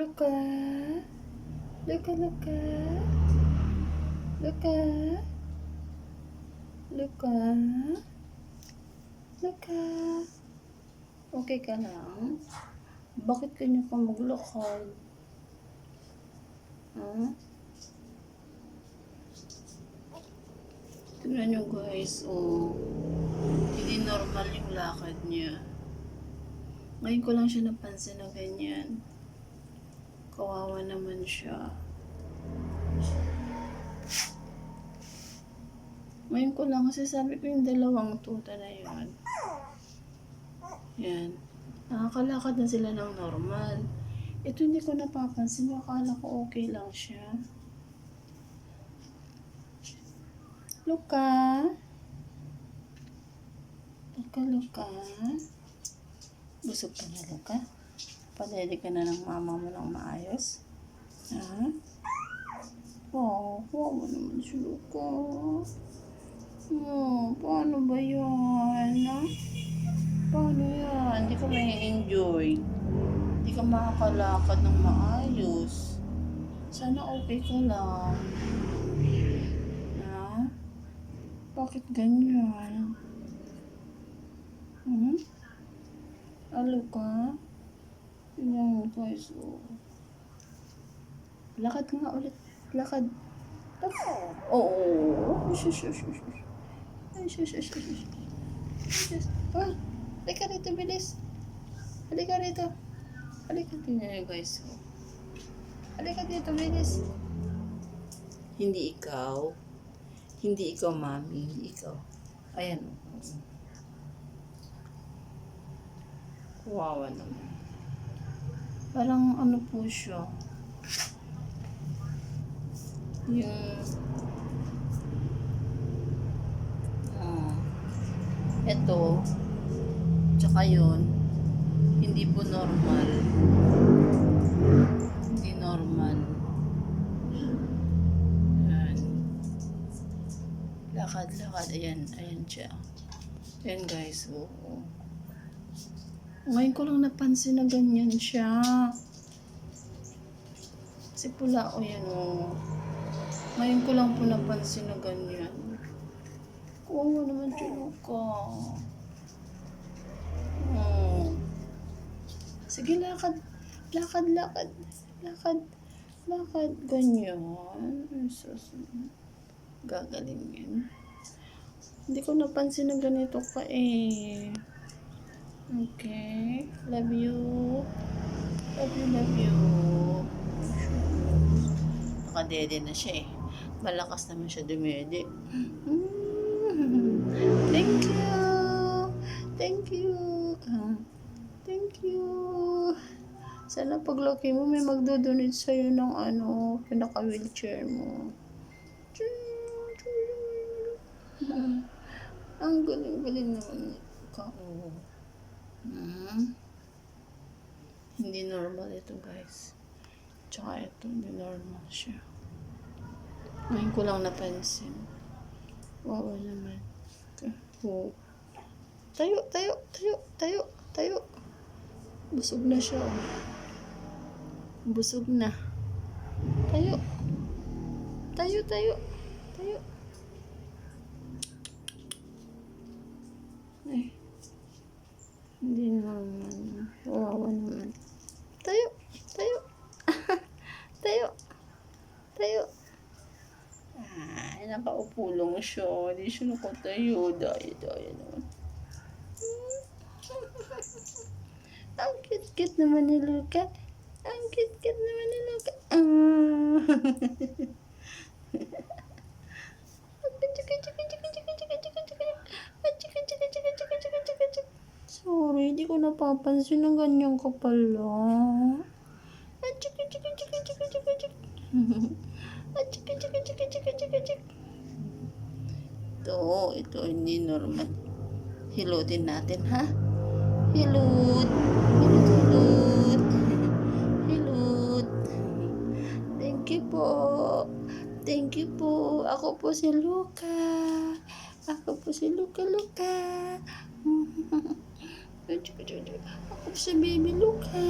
Luka. Luka, Luka. Luka. Luka. Luka. Okay ka lang? Bakit kanya ka maglakad? Tignan nyo guys, hindi normal yung lakad niya. Ngayon ko lang siya napansin na ganyan. Kawawa naman siya. Ngayon ko lang kasi sabi ko yung dalawang tuta na yun. Yan. Nakakalakad na sila ng normal. Ito hindi ko napapansin. Akala ko okay lang siya. Luka. Luka, Luka. Busog ka na, Luka? Paledi ka na ng mama mo ng maayos? Ha? Wow naman si Luka. Paano ba yan? Paano yan? Hindi ka may-enjoy. Hindi ka makakalakad ng maayos. Sana okay ka lang. Ha? Bakit ganyan? Luka? Tingnan mo guys, Lakad nga ulit. Lakad. Shush. Halika rito, bilis. Halika rito. Tingnan nyo guys. Halika dito, bilis. Hindi ikaw, mami. Hindi ikaw. Ayan. Kawawa naman. Parang ano po siya. Yung eto tsaka yun hindi po normal. Hindi normal. Lakad. Ayan siya. Ayan guys. Ngayon ko lang napansin na ganyan siya. Kasi pula yan Ngayon ko lang po napansin na ganyan. Kawawa naman si Luka. Sige, lakad. Ganyan. Gagaling yan. Hindi ko napansin na ganito ka Okay. Love you. Nakadede na siya Malakas naman siya dumede. Thank you. Sana paglaki mo may magdodonate sa'yo ng pinaka-wheelchair mo. Ang galing naman ka. Hindi normal ito guys. Tsaka ito, hindi normal siya. Ngayon ko lang napansin. Wawa naman. Tayo. Busog na siya. Busog na. Tayo. Hindi naman. Wawa naman. Tayo. Nakaupo lang siya. Hindi siya nakatayo. Daya naman. Ang cute naman ni Luka. Sorry, hindi ko napapansin na ganyan ka pala. Ito hindi normal. Hilutin natin, ha? Hilot. Thank you po. Ako po si Luka. Ako po si Luka. Ako po si baby Luka.